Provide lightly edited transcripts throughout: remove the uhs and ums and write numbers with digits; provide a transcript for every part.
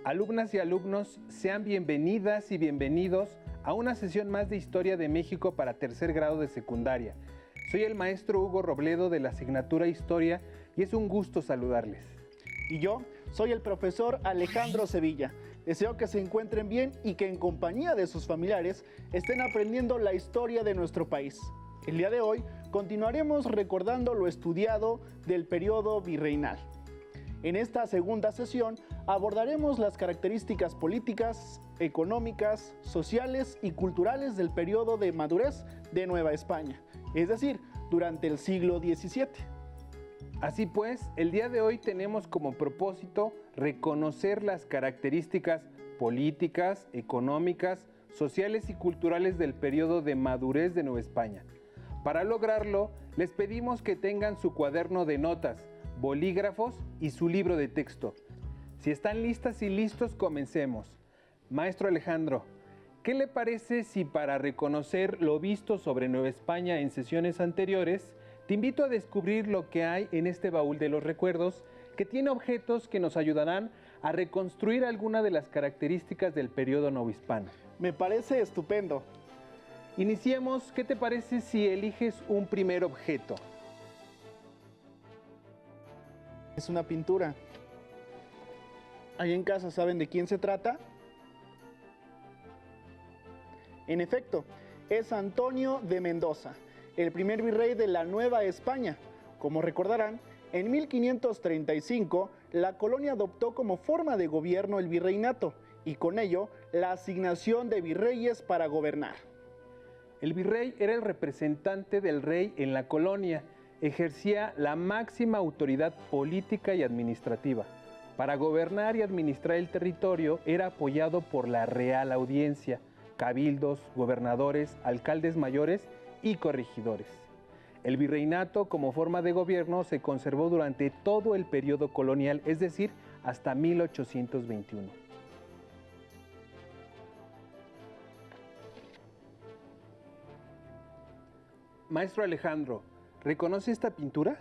Alumnas y alumnos, sean bienvenidas y bienvenidos a una sesión más de Historia de México para tercer grado de secundaria. Soy el maestro Hugo Robledo de la asignatura Historia y es un gusto saludarles. Y yo soy el profesor Alejandro Sevilla. Deseo que se encuentren bien y que en compañía de sus familiares estén aprendiendo la historia de nuestro país. El día de hoy continuaremos recordando lo estudiado del periodo virreinal. En esta segunda sesión abordaremos las características políticas, económicas, sociales y culturales del periodo de madurez de Nueva España, es decir, durante el siglo XVII. Así pues, el día de hoy tenemos como propósito reconocer las características políticas, económicas, sociales y culturales del periodo de madurez de Nueva España. Para lograrlo, les pedimos que tengan su cuaderno de notas, bolígrafos y su libro de texto. Si están listas y listos, comencemos. Maestro Alejandro, ¿qué le parece si para reconocer lo visto sobre Nueva España en sesiones anteriores, te invito a descubrir lo que hay en este baúl de los recuerdos, que tiene objetos que nos ayudarán a reconstruir alguna de las características del periodo novohispano? Me parece estupendo. Iniciemos. ¿Qué te parece si eliges un primer objeto? Es una pintura. ¿Ahí en casa saben de quién se trata? En efecto, es Antonio de Mendoza, el primer virrey de la Nueva España. Como recordarán, en 1535 la colonia adoptó como forma de gobierno el virreinato y con ello la asignación de virreyes para gobernar. El virrey era el representante del rey en la colonia, ejercía la máxima autoridad política y administrativa. Para gobernar y administrar el territorio era apoyado por la Real Audiencia, cabildos, gobernadores, alcaldes mayores y corregidores. El virreinato como forma de gobierno se conservó durante todo el periodo colonial, es decir, hasta 1821. Maestro Alejandro, ¿reconoce esta pintura?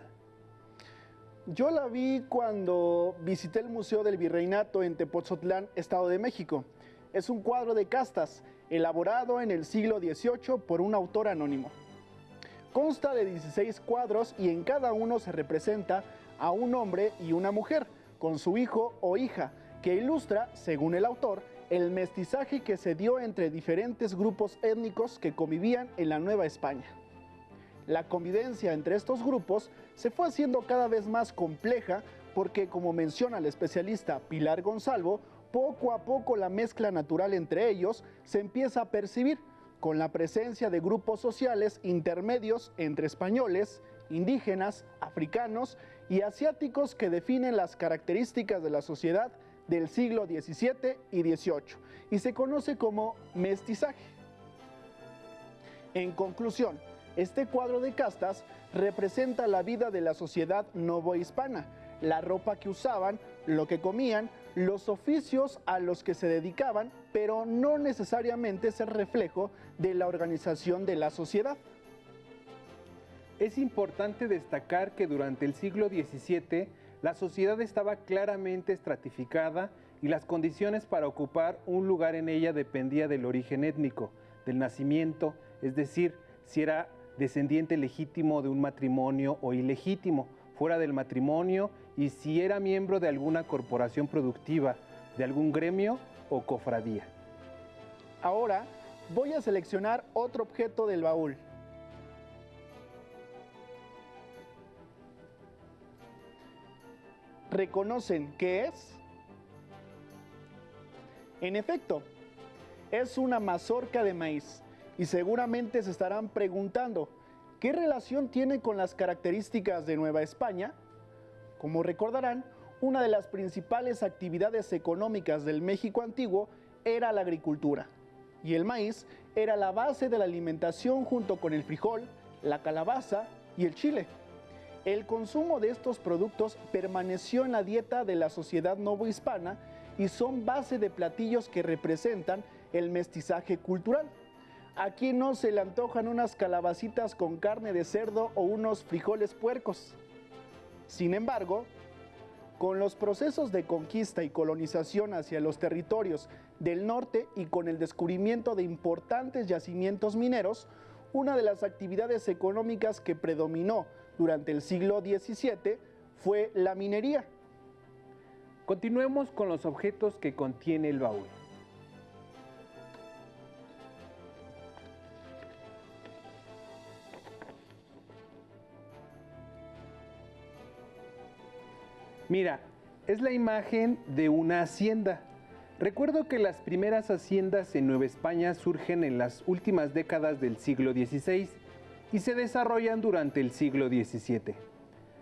Yo la vi cuando visité el Museo del Virreinato en Tepoztlán, Estado de México. Es un cuadro de castas, elaborado en el siglo XVIII por un autor anónimo. Consta de 16 cuadros y en cada uno se representa a un hombre y una mujer, con su hijo o hija, que ilustra, según el autor, el mestizaje que se dio entre diferentes grupos étnicos que convivían en la Nueva España. La convivencia entre estos grupos se fue haciendo cada vez más compleja porque, como menciona el especialista Pilar Gonzalvo, poco a poco la mezcla natural entre ellos se empieza a percibir, con la presencia de grupos sociales intermedios entre españoles, indígenas, africanos y asiáticos que definen las características de la sociedad del siglo XVII y XVIII y se conoce como mestizaje. En conclusión, este cuadro de castas representa la vida de la sociedad novohispana, la ropa que usaban, lo que comían, los oficios a los que se dedicaban, pero no necesariamente es el reflejo de la organización de la sociedad. Es importante destacar que durante el siglo XVII la sociedad estaba claramente estratificada y las condiciones para ocupar un lugar en ella dependía del origen étnico, del nacimiento, es decir, si era descendiente legítimo de un matrimonio o ilegítimo, fuera del matrimonio y si era miembro de alguna corporación productiva, de algún gremio o cofradía. Ahora voy a seleccionar otro objeto del baúl. ¿Reconocen qué es? En efecto, es una mazorca de maíz. Y seguramente se estarán preguntando, ¿qué relación tiene con las características de Nueva España? Como recordarán, una de las principales actividades económicas del México antiguo era la agricultura. Y el maíz era la base de la alimentación junto con el frijol, la calabaza y el chile. El consumo de estos productos permaneció en la dieta de la sociedad novohispana y son base de platillos que representan el mestizaje cultural. ¿A quién no se le antojan unas calabacitas con carne de cerdo o unos frijoles puercos? Sin embargo, Con los procesos de conquista y colonización hacia los territorios del norte y con el descubrimiento de importantes yacimientos mineros, una de las actividades económicas que predominó durante el siglo XVII fue la minería. Continuemos con los objetos que contiene el baúl. Mira, es la imagen de una hacienda. Recuerdo que las primeras haciendas en Nueva España surgen en las últimas décadas del siglo XVI y se desarrollan durante el siglo XVII.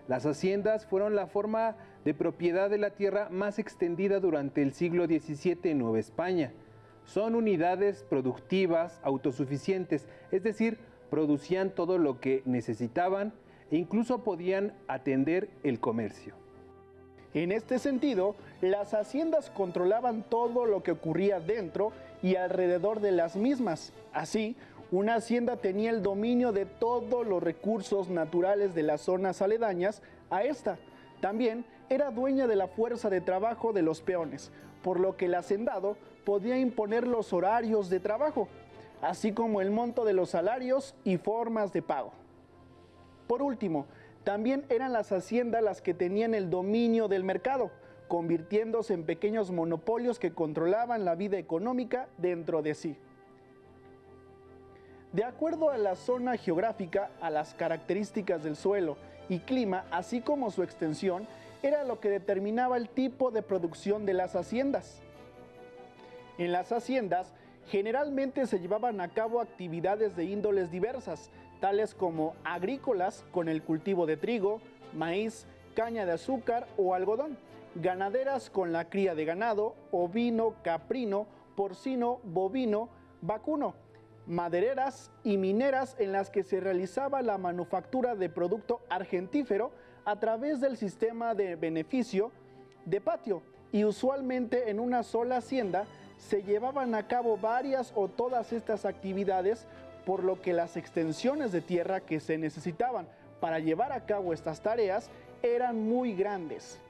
Las haciendas fueron la forma de propiedad de la tierra más extendida durante el siglo XVII en Nueva España. Son unidades productivas autosuficientes, es decir, producían todo lo que necesitaban e incluso podían atender el comercio. En este sentido, las haciendas controlaban todo lo que ocurría dentro y alrededor de las mismas. Así, una hacienda tenía el dominio de todos los recursos naturales de las zonas aledañas a esta. También era dueña de la fuerza de trabajo de los peones, por lo que el hacendado podía imponer los horarios de trabajo, así como el monto de los salarios y formas de pago. Por último, también eran las haciendas las que tenían el dominio del mercado, convirtiéndose en pequeños monopolios que controlaban la vida económica dentro de sí. De acuerdo a la zona geográfica, a las características del suelo y clima, así como su extensión, era lo que determinaba el tipo de producción de las haciendas. En las haciendas, generalmente se llevaban a cabo actividades de índoles diversas, tales como agrícolas con el cultivo de trigo, maíz, caña de azúcar o algodón, ganaderas con la cría de ganado, ovino, caprino, porcino, bovino, vacuno, madereras y mineras en las que se realizaba la manufactura de producto argentífero a través del sistema de beneficio de patio, y usualmente en una sola hacienda se llevaban a cabo varias o todas estas actividades, por lo que las extensiones de tierra que se necesitaban para llevar a cabo estas tareas eran muy grandes.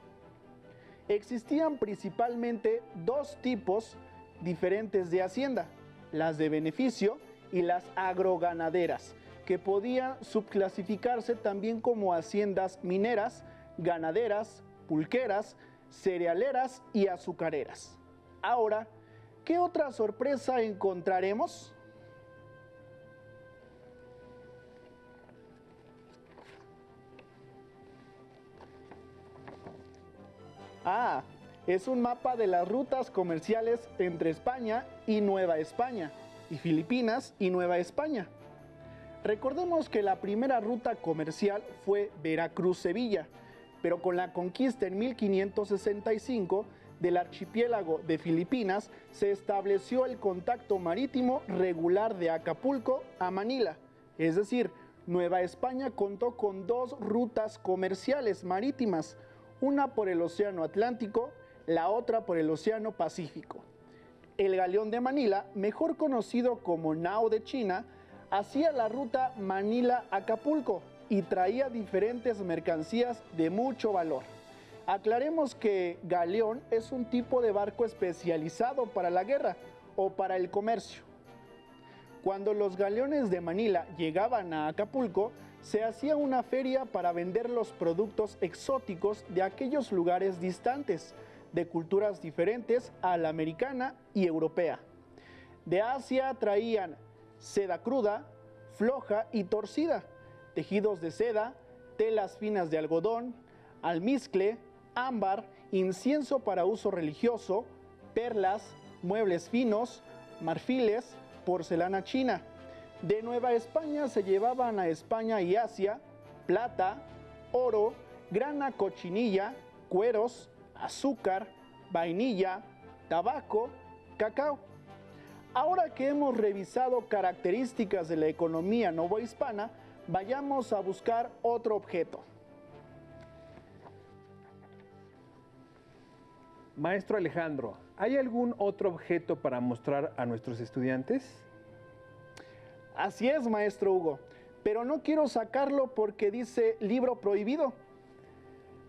Existían principalmente dos tipos diferentes de hacienda, las de beneficio y las agroganaderas, que podían subclasificarse también como haciendas mineras, ganaderas, pulqueras, cerealeras y azucareras. Ahora, ¿qué otra sorpresa encontraremos? Es un mapa de las rutas comerciales entre España y Nueva España, y Filipinas y Nueva España. Recordemos que la primera ruta comercial fue Veracruz-Sevilla, pero con la conquista en 1565 del archipiélago de Filipinas se estableció el contacto marítimo regular de Acapulco a Manila, es decir, Nueva España contó con dos rutas comerciales marítimas, una por el Océano Atlántico, la otra por el Océano Pacífico. El galeón de Manila, mejor conocido como Nao de China, hacía la ruta Manila-Acapulco y traía diferentes mercancías de mucho valor. Aclaremos que galeón es un tipo de barco especializado para la guerra o para el comercio. Cuando los galeones de Manila llegaban a Acapulco, se hacía una feria para vender los productos exóticos de aquellos lugares distantes, de culturas diferentes a la americana y europea. De Asia traían seda cruda, floja y torcida, tejidos de seda, telas finas de algodón, almizcle, ámbar, incienso para uso religioso, perlas, muebles finos, marfiles, porcelana china. De Nueva España se llevaban a España y Asia plata, oro, grana cochinilla, cueros, azúcar, vainilla, tabaco, cacao. Ahora que hemos revisado características de la economía novohispana, vayamos a buscar otro objeto. Maestro Alejandro, ¿hay algún otro objeto para mostrar a nuestros estudiantes? Así es, maestro Hugo, pero no quiero sacarlo porque dice libro prohibido.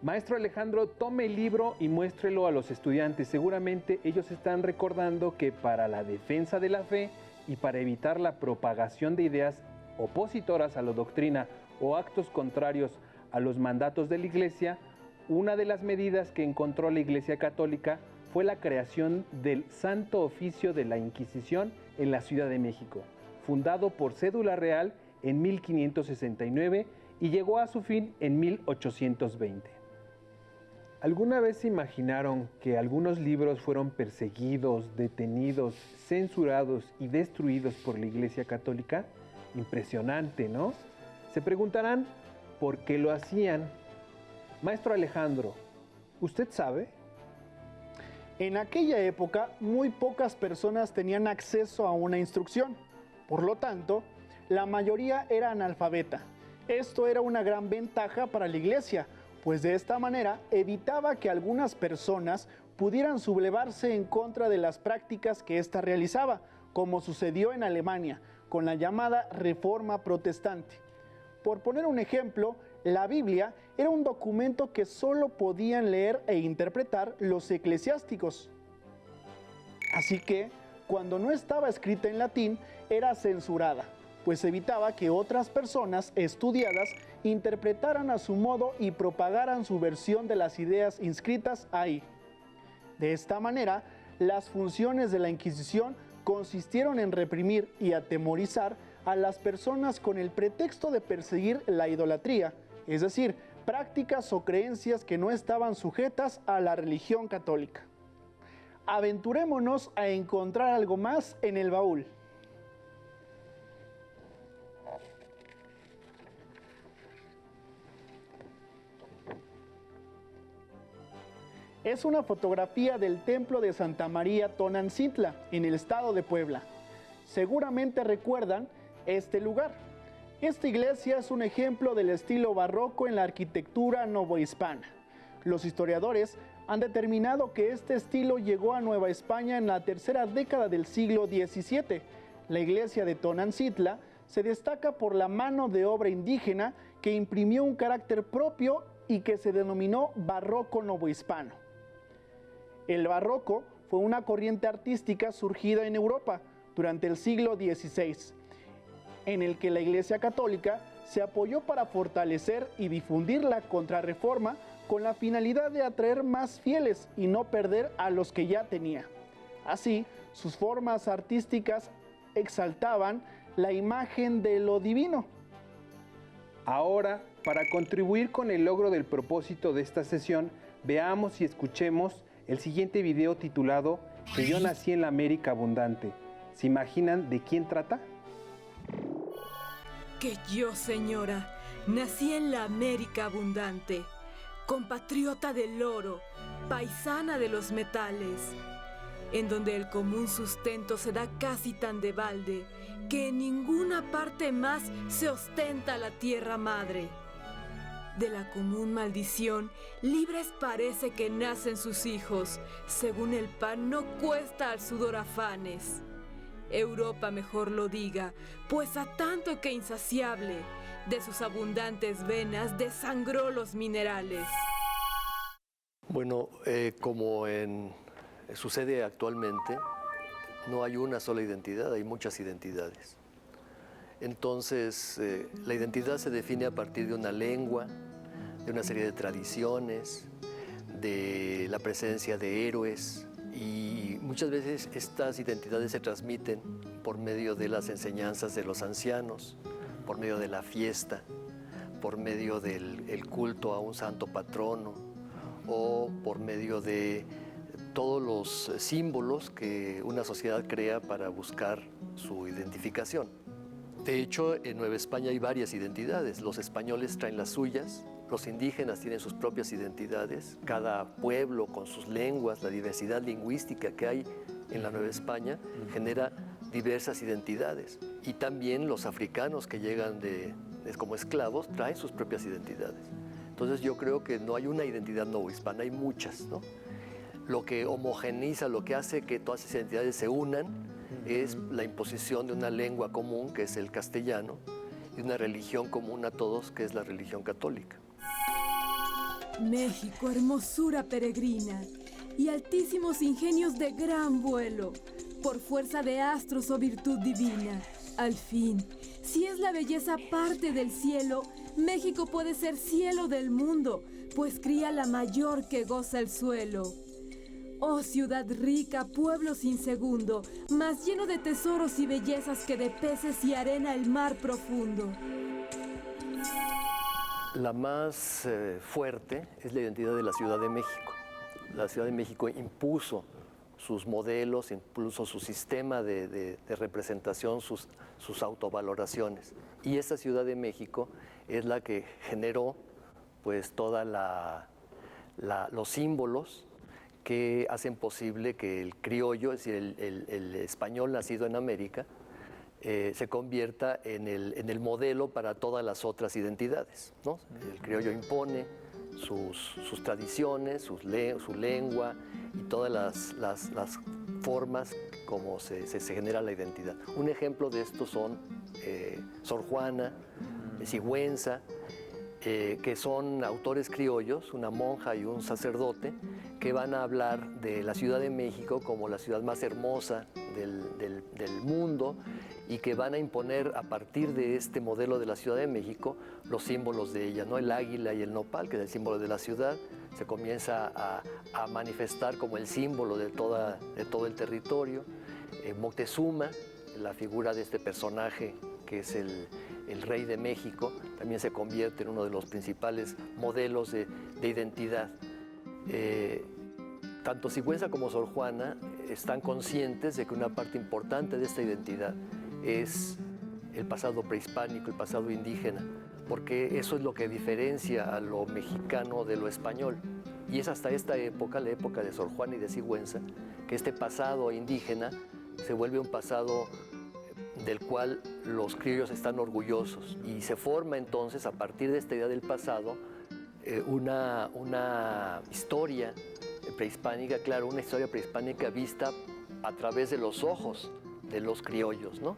Maestro Alejandro, tome el libro y muéstrelo a los estudiantes. Seguramente ellos están recordando que para la defensa de la fe y para evitar la propagación de ideas opositoras a la doctrina o actos contrarios a los mandatos de la Iglesia, una de las medidas que encontró la Iglesia Católica fue la creación del Santo Oficio de la Inquisición en la Ciudad de México, fundado por cédula real en 1569 y llegó a su fin en 1820. ¿Alguna vez se imaginaron que algunos libros fueron perseguidos, detenidos, censurados y destruidos por la Iglesia Católica? Impresionante, ¿no? Se preguntarán por qué lo hacían. Maestro Alejandro, ¿usted sabe? En aquella época, muy pocas personas tenían acceso a una instrucción. Por lo tanto, la mayoría era analfabeta. Esto era una gran ventaja para la Iglesia, pues de esta manera evitaba que algunas personas pudieran sublevarse en contra de las prácticas que ésta realizaba, como sucedió en Alemania, con la llamada Reforma Protestante. Por poner un ejemplo, la Biblia era un documento que solo podían leer e interpretar los eclesiásticos. Así que, cuando no estaba escrita en latín, era censurada, pues evitaba que otras personas estudiadas interpretaran a su modo y propagaran su versión de las ideas inscritas ahí. De esta manera, las funciones de la Inquisición consistieron en reprimir y atemorizar a las personas con el pretexto de perseguir la idolatría, es decir, prácticas o creencias que no estaban sujetas a la religión católica. Aventurémonos a encontrar algo más en el baúl. Es una fotografía del templo de Santa María Tonantzintla, en el estado de Puebla. Seguramente recuerdan este lugar. Esta iglesia es un ejemplo del estilo barroco en la arquitectura novohispana. Los historiadores han determinado que este estilo llegó a Nueva España en la tercera década del siglo XVII. La iglesia de Tonantzintla se destaca por la mano de obra indígena que imprimió un carácter propio y que se denominó barroco novohispano. El barroco fue una corriente artística surgida en Europa durante el siglo XVI, en el que la Iglesia Católica se apoyó para fortalecer y difundir la Contrarreforma con la finalidad de atraer más fieles y no perder a los que ya tenía. Así, sus formas artísticas exaltaban la imagen de lo divino. Ahora, para contribuir con el logro del propósito de esta sesión, veamos y escuchemos el siguiente video titulado Que yo nací en la América abundante. ¿Se imaginan de quién trata? Que yo, señora, nací en la América abundante, compatriota del oro, paisana de los metales, en donde el común sustento se da casi tan de balde que en ninguna parte más se ostenta la tierra madre. De la común maldición, libres parece que nacen sus hijos, según el pan no cuesta al sudor afanes. Europa mejor lo diga, pues a tanto que insaciable, de sus abundantes venas desangró los minerales. Bueno, como sucede actualmente, no hay una sola identidad, hay muchas identidades. Entonces, la identidad se define a partir de una lengua, de una serie de tradiciones, de la presencia de héroes, y muchas veces estas identidades se transmiten por medio de las enseñanzas de los ancianos, por medio de la fiesta, por medio del culto a un santo patrono o por medio de todos los símbolos que una sociedad crea para buscar su identificación. De hecho, en Nueva España hay varias identidades. Los españoles traen las suyas, los indígenas tienen sus propias identidades, cada pueblo con sus lenguas, la diversidad lingüística que hay en la Nueva España genera diversas identidades. Y también los africanos que llegan como esclavos traen sus propias identidades. Entonces yo creo que no hay una identidad novohispana, hay muchas, ¿no? Lo que homogeneiza, lo que hace que todas esas identidades se unan es la imposición de una lengua común, que es el castellano, y una religión común a todos, que es la religión católica. México, hermosura peregrina y altísimos ingenios de gran vuelo, por fuerza de astros o virtud divina. Al fin, si es la belleza parte del cielo, México puede ser cielo del mundo, pues cría la mayor que goza el suelo. Oh ciudad rica, pueblo sin segundo, más lleno de tesoros y bellezas que de peces y arena el mar profundo. La más fuerte es la identidad de la Ciudad de México. La Ciudad de México impuso sus modelos, impuso su sistema de representación, sus autovaloraciones. Y esta Ciudad de México es la que generó pues toda los símbolos que hacen posible que el criollo, es decir, el español nacido en América, se convierta en el modelo para todas las otras identidades, ¿no? El criollo impone sus tradiciones, su lengua y todas las formas como se genera la identidad. Un ejemplo de esto son Sor Juana, Sigüenza, que son autores criollos, una monja y un sacerdote, que van a hablar de la Ciudad de México como la ciudad más hermosa del mundo y que van a imponer a partir de este modelo de la Ciudad de México los símbolos de ella, ¿no? El águila y el nopal, que es el símbolo de la ciudad, se comienza a manifestar como el símbolo de todo el territorio. Moctezuma, la figura de este personaje que es el rey de México, también se convierte en uno de los principales modelos de identidad. Tanto Sigüenza como Sor Juana están conscientes de que una parte importante de esta identidad es el pasado prehispánico, el pasado indígena, porque eso es lo que diferencia a lo mexicano de lo español. Y es hasta esta época, la época de Sor Juana y de Sigüenza, que este pasado indígena se vuelve un pasado del cual los criollos están orgullosos, y se forma entonces a partir de esta idea del pasado una historia prehispánica, claro, una historia prehispánica vista a través de los ojos de los criollos, ¿no?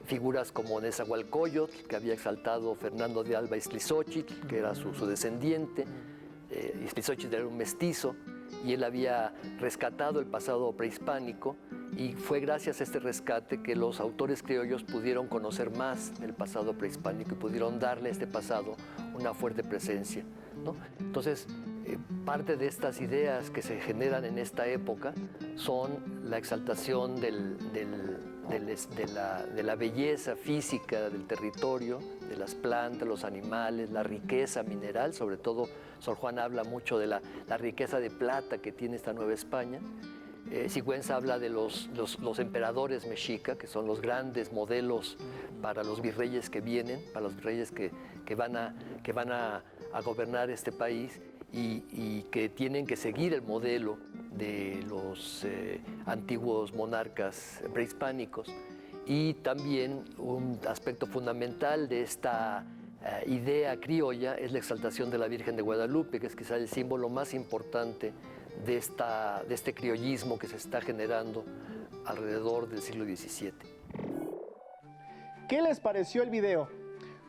Figuras como Nezahualcóyotl, que había exaltado Fernando de Alba Iztlizóchitl, que era su descendiente. Iztlizóchitl era un mestizo y él había rescatado el pasado prehispánico, y fue gracias a este rescate que los autores criollos pudieron conocer más el pasado prehispánico y pudieron darle a este pasado una fuerte presencia, ¿no? Entonces, parte de estas ideas que se generan en esta época son la exaltación de la belleza física del territorio, de las plantas, los animales, la riqueza mineral. Sobre todo Sor Juana habla mucho de la riqueza de plata que tiene esta Nueva España. Sigüenza habla de los emperadores mexica, que son los grandes modelos para los virreyes que vienen, para los virreyes que van a gobernar este país, y que tienen que seguir el modelo de los antiguos monarcas prehispánicos. Y también un aspecto fundamental de esta idea criolla es la exaltación de la Virgen de Guadalupe, que es quizá el símbolo más importante de este criollismo que se está generando alrededor del siglo XVII. ¿Qué les pareció el video?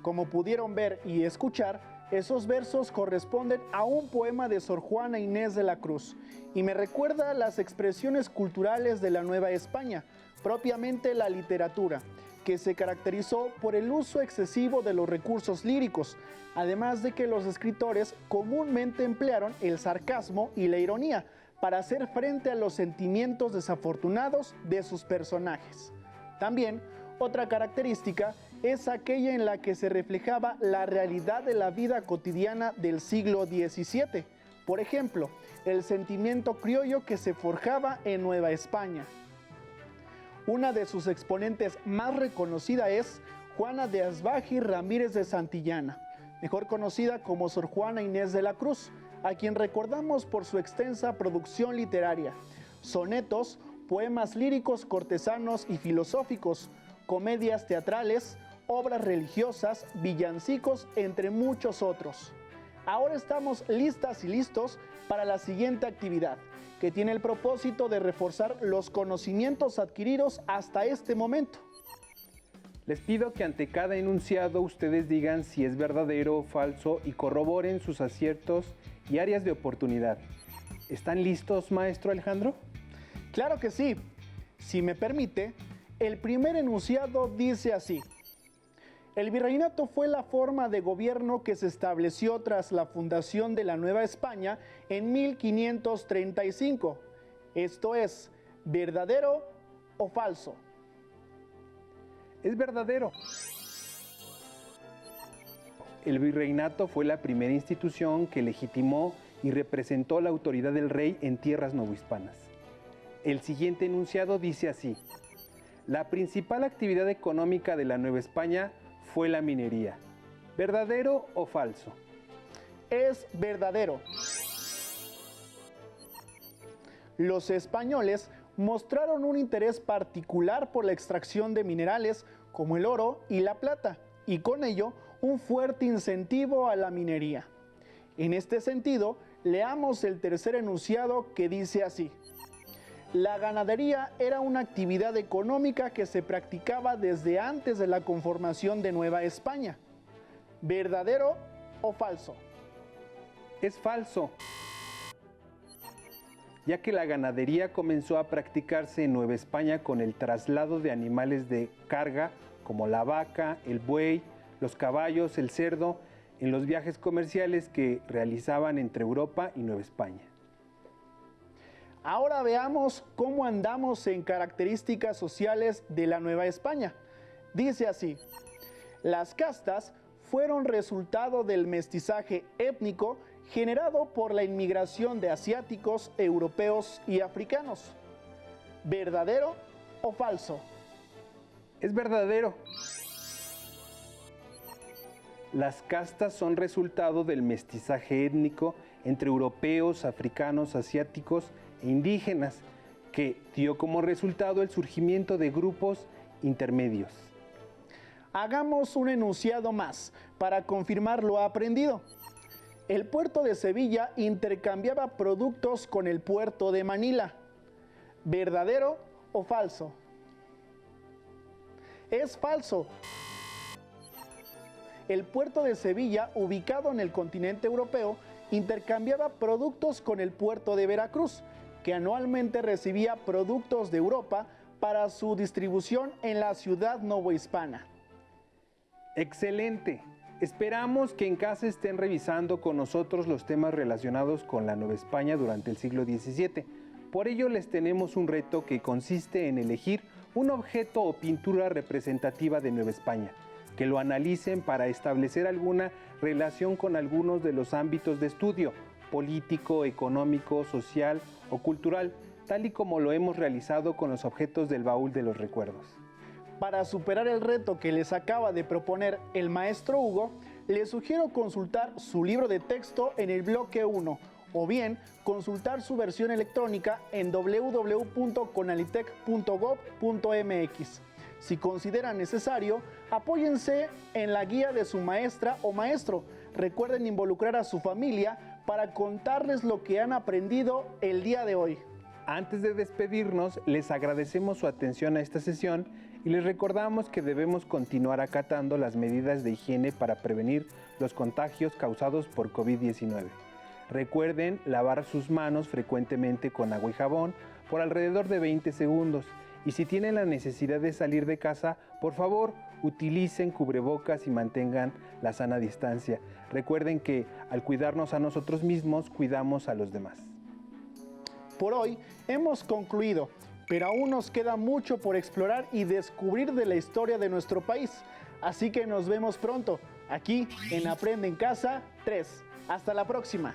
Como pudieron ver y escuchar, esos versos corresponden a un poema de Sor Juana Inés de la Cruz y me recuerda las expresiones culturales de la Nueva España, propiamente la literatura, que se caracterizó por el uso excesivo de los recursos líricos, además de que los escritores comúnmente emplearon el sarcasmo y la ironía para hacer frente a los sentimientos desafortunados de sus personajes. También, otra característica es aquella en la que se reflejaba la realidad de la vida cotidiana del siglo XVII. Por ejemplo, el sentimiento criollo que se forjaba en Nueva España. Una de sus exponentes más reconocida es Juana de Asbaji Ramírez de Santillana, mejor conocida como Sor Juana Inés de la Cruz, a quien recordamos por su extensa producción literaria, sonetos, poemas líricos cortesanos y filosóficos, comedias teatrales, obras religiosas, villancicos, entre muchos otros. Ahora estamos listas y listos para la siguiente actividad, que tiene el propósito de reforzar los conocimientos adquiridos hasta este momento. Les pido que ante cada enunciado ustedes digan si es verdadero o falso y corroboren sus aciertos y áreas de oportunidad. ¿Están listos, maestro Alejandro? Claro que sí. Si me permite, el primer enunciado dice así. El virreinato fue la forma de gobierno que se estableció tras la fundación de la Nueva España en 1535. Esto es, ¿verdadero o falso? Es verdadero. El virreinato fue la primera institución que legitimó y representó la autoridad del rey en tierras novohispanas. El siguiente enunciado dice así: la principal actividad económica de la Nueva España fue la minería. ¿Verdadero o falso? Es verdadero. Los españoles mostraron un interés particular por la extracción de minerales como el oro y la plata, y con ello un fuerte incentivo a la minería. En este sentido, leamos el tercer enunciado que dice así: la ganadería era una actividad económica que se practicaba desde antes de la conformación de Nueva España. ¿Verdadero o falso? Es falso, ya que la ganadería comenzó a practicarse en Nueva España con el traslado de animales de carga como la vaca, el buey, los caballos, el cerdo, en los viajes comerciales que realizaban entre Europa y Nueva España. Ahora veamos cómo andamos en características sociales de la Nueva España. Dice así: las castas fueron resultado del mestizaje étnico generado por la inmigración de asiáticos, europeos y africanos. ¿Verdadero o falso? Es verdadero. Las castas son resultado del mestizaje étnico entre europeos, africanos, asiáticos e indígenas, que dio como resultado el surgimiento de grupos intermedios. Hagamos un enunciado más para confirmar lo aprendido. El puerto de Sevilla intercambiaba productos con el puerto de Manila. ¿Verdadero o falso? Es falso. El puerto de Sevilla, ubicado en el continente europeo, intercambiaba productos con el puerto de Veracruz, que anualmente recibía productos de Europa para su distribución en la ciudad novohispana. ¡Excelente! Esperamos que en casa estén revisando con nosotros los temas relacionados con la Nueva España durante el siglo XVII. Por ello les tenemos un reto que consiste en elegir un objeto o pintura representativa de Nueva España, que lo analicen para establecer alguna relación con algunos de los ámbitos de estudio, político, económico, social o cultural, tal y como lo hemos realizado con los objetos del baúl de los recuerdos. Para superar el reto que les acaba de proponer el maestro Hugo, les sugiero consultar su libro de texto en el bloque 1 o bien consultar su versión electrónica en www.conalitec.gov.mx. Si consideran necesario, apóyense en la guía de su maestra o maestro. Recuerden involucrar a su familia para contarles lo que han aprendido el día de hoy. Antes de despedirnos, les agradecemos su atención a esta sesión y les recordamos que debemos continuar acatando las medidas de higiene para prevenir los contagios causados por COVID-19. Recuerden lavar sus manos frecuentemente con agua y jabón por alrededor de 20 segundos. Y si tienen la necesidad de salir de casa, por favor, utilicen cubrebocas y mantengan la sana distancia. Recuerden que al cuidarnos a nosotros mismos, cuidamos a los demás. Por hoy hemos concluido, pero aún nos queda mucho por explorar y descubrir de la historia de nuestro país. Así que nos vemos pronto, aquí en Aprende en Casa 3. Hasta la próxima.